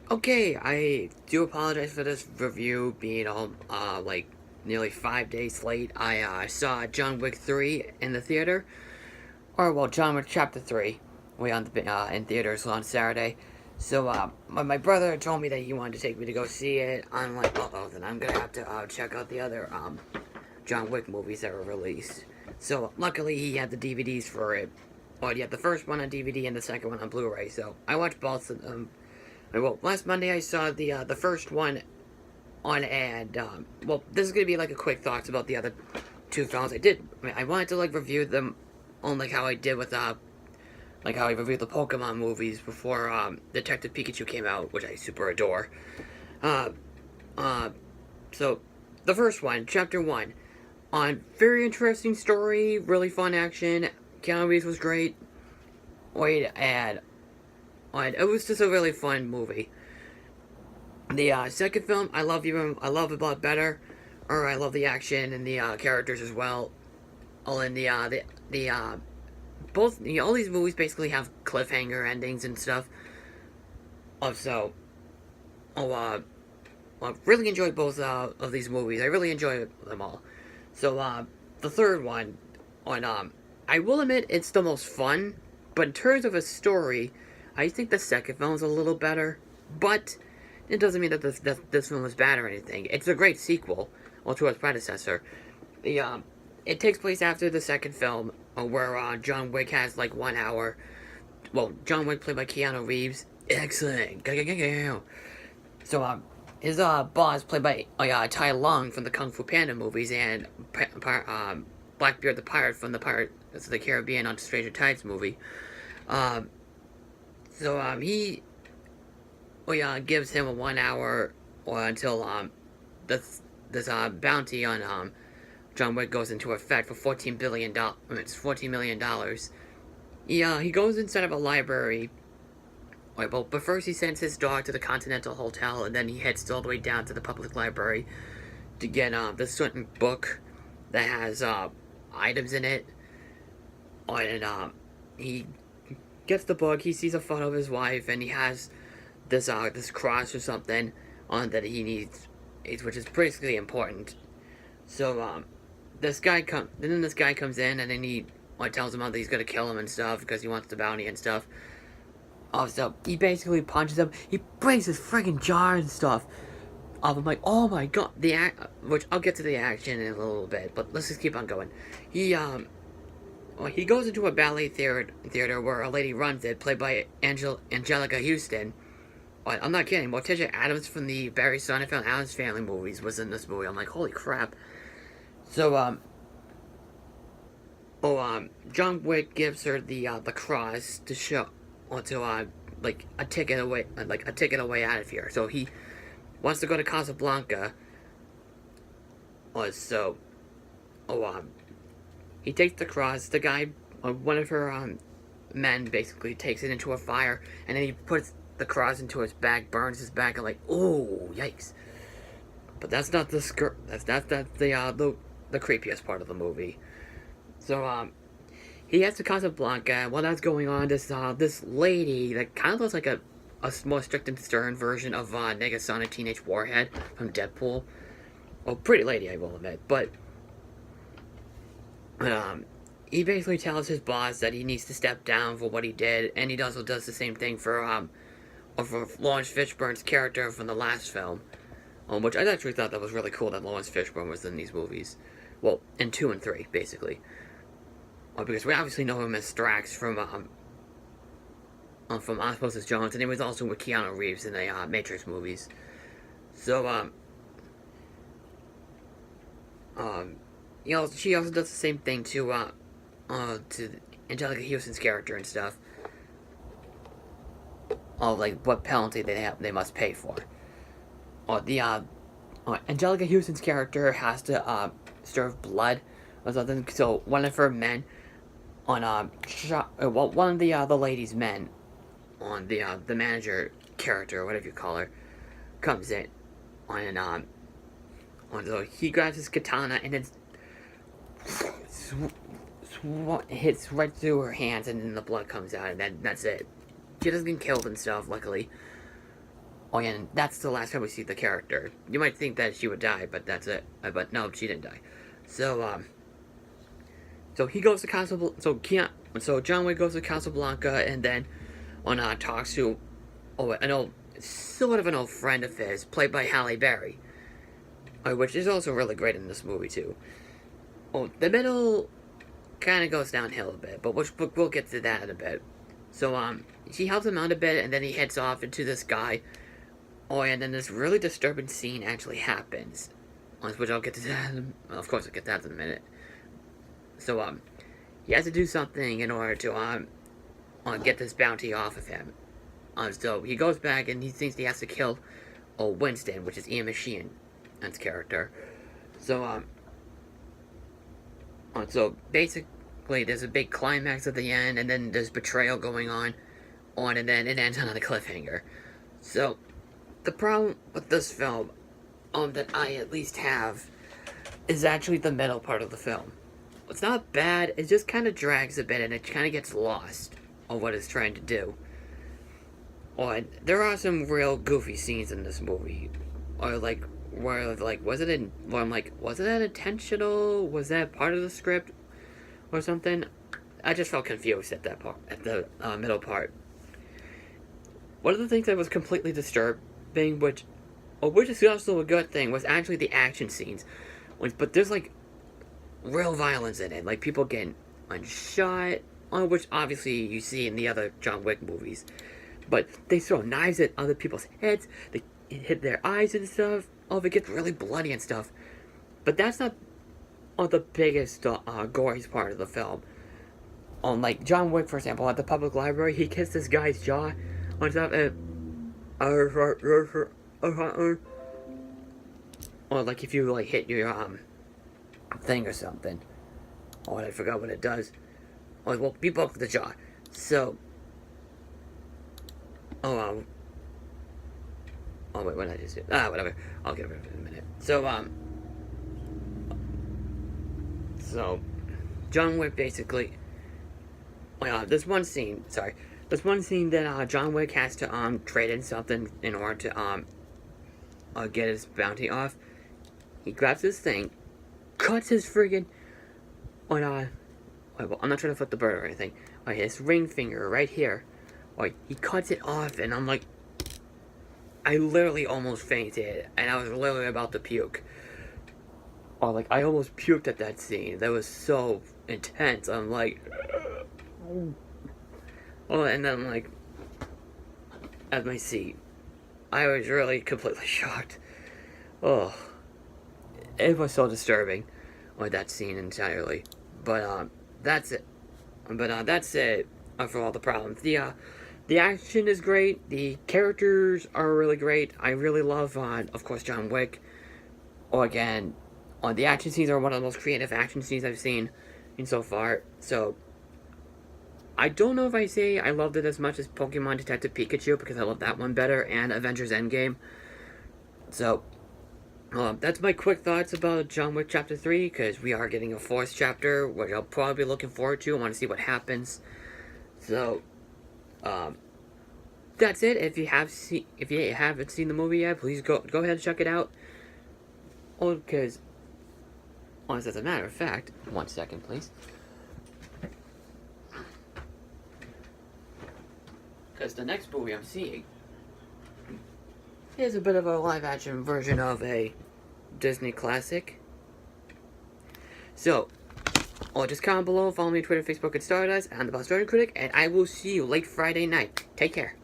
Okay, I do apologize for this review being all, like, nearly 5 days late. I saw John Wick 3 in the theater. Or, well, John Wick Chapter 3. We on the, in theaters on Saturday. So, my brother told me that he wanted to take me to go see it. I'm like, uh-oh, then I'm gonna have to, check out the other, John Wick movies that were released. So, luckily, he had the DVDs for it. Well, he had the first one on DVD and the second one on Blu-ray, so I watched both of them. Well, last Monday I saw the first one on, and well, this is gonna be like a quick thoughts about the other two films. I wanted to like review them on like how I did with like how I reviewed the Pokemon movies before Detective Pikachu came out, which I super adore. Uh, uh, so the first one, Chapter 1, on very interesting story, really fun action. Keanu Reeves was great. Wait, and it was just a really fun movie. The second film, I love a lot better, or I love the action and the characters as well. All in the both all these movies basically have cliffhanger endings and stuff. So, oh, I really enjoyed both of these movies. I really enjoy them all. So, the third one, on I will admit it's the most fun, but in terms of a story, I think the second film is a little better. But it doesn't mean that this film is bad or anything. It's a great sequel, well, to its predecessor. The it takes place after the second film, where John Wick has like 1 hour. Well, John Wick played by Keanu Reeves. Excellent. So his boss played by Tai Lung from the Kung Fu Panda movies and Blackbeard the Pirate from the Pirates of the Caribbean on Stranger Tides movie. Um, he gives him a 1 hour or until this bounty on John Wick goes into effect for $14 billion. It's $14 million. He goes inside of a library. Right, well, but first he sends his dog to the Continental Hotel, and then he heads all the way down to the public library to get this certain book that has items in it. And he gets the book. He sees a photo of his wife, and he has this cross or something on that he needs, which is basically important. So this guy comes in, and then he tells him how he's gonna kill him and stuff because he wants the bounty and stuff. So he basically punches him. He breaks his freaking jar and stuff. I'm like, oh my god, which I'll get to the action in a little bit, but let's just keep on going. He goes into a ballet theater where a lady runs it, played by Angelica Houston. I'm not kidding. Morticia Adams from the Barry Sonnenfeld Addams Family movies was in this movie. I'm like, holy crap. So John Wick gives her the cross to show, or to like a ticket away out of here. So he wants to go to Casablanca. So, he takes the cross. The guy, one of her men, basically takes it into a fire, and then he puts the cross into his back, burns his back, and like, oh, yikes! But that's not the the creepiest part of the movie. So, he heads to Casablanca, and while that's going on, this lady that kind of looks like a more strict and stern version of Negasonic Teenage Warhead from Deadpool. Well, pretty lady, I will admit, but he basically tells his boss that he needs to step down for what he did, and he also does the same thing for Lawrence Fishburne's character from the last film, which I actually thought that was really cool that Lawrence Fishburne was in these movies. Well, in 2 and 3, basically. Because we obviously know him as Strax from Osmosis Jones, and he was also with Keanu Reeves in the Matrix movies. So, she also does the same thing to Angelica Houston's character and stuff. Like what penalty they must pay for. Angelica Houston's character has to serve blood or something. So one of her men one of the lady's men on the manager character, or whatever you call her, comes in so he grabs his katana and then hits right through her hands, and then the blood comes out, and then that's it. She doesn't get killed and stuff, luckily. Oh, yeah, and that's the last time we see the character. You might think that she would die, but that's it. But no, she didn't die. So he goes to Casablanca. So John Wick goes to Casablanca, and then talks to an old friend of his, played by Halle Berry, which is also really great in this movie too. Oh, the middle kind of goes downhill a bit, but we'll get to that in a bit. So she helps him out a bit, and then he heads off into the sky. Oh, and then this really disturbing scene actually happens, which I'll get to that. Of course, I'll get to that in a minute. So he has to do something in order to get this bounty off of him. So he goes back and he thinks he has to kill Winston, which is Ian McSheehan's character. So basically there's a big climax at the end, and then there's betrayal going on, and then it ends on a cliffhanger. So the problem with this film, that I at least have, is actually the middle part of the film. It's not bad, it just kind of drags a bit, and it kind of gets lost on what it's trying to do. There are some real goofy scenes in this movie, was it intentional? Was that part of the script, or something? I just felt confused at that part, at the middle part. One of the things that was completely disturbing, which is also a good thing, was actually the action scenes. But there's real violence in it, like people getting shot, which obviously you see in the other John Wick movies. But they throw knives at other people's heads, they hit their eyes and stuff. It gets really bloody and stuff. But that's not the biggest goriest part of the film. Like John Wick, for example, at the public library, he kissed this guy's jaw on stuff, and like if you hit your thing or something. I forgot what it does. Be broke with the jaw. So wait, what did I just do? Whatever. I'll get rid of it in a minute. So John Wick basically, there's one scene that John Wick has to trade in something in order to get his bounty off. He grabs this thing, cuts his friggin' I'm not trying to flip the bird or anything. His ring finger right here. He cuts it off, and I'm like, I literally almost fainted, and I was literally about to puke. I almost puked at that scene. That was so intense. I'm like, and then at my seat, I was really completely shocked. It was so disturbing, that scene entirely. But that's it. That's it for all the problems. The action is great. The characters are really great. I really love, of course, John Wick. Again, the action scenes are one of the most creative action scenes I've seen so far. So, I don't know if I say I loved it as much as Pokemon Detective Pikachu, because I love that one better, and Avengers Endgame. So, that's my quick thoughts about John Wick Chapter 3, because we are getting a 4th chapter, which I'll probably be looking forward to. I want to see what happens. So, that's it. If you haven't seen the movie yet, please go ahead and check it out. Because, as a matter of fact, 1 second, please. Because the next movie I'm seeing is a bit of a live-action version of a Disney classic. So, just comment below, follow me on Twitter, Facebook, and Stardust. I'm the Bostonian Critic, and I will see you late Friday night. Take care.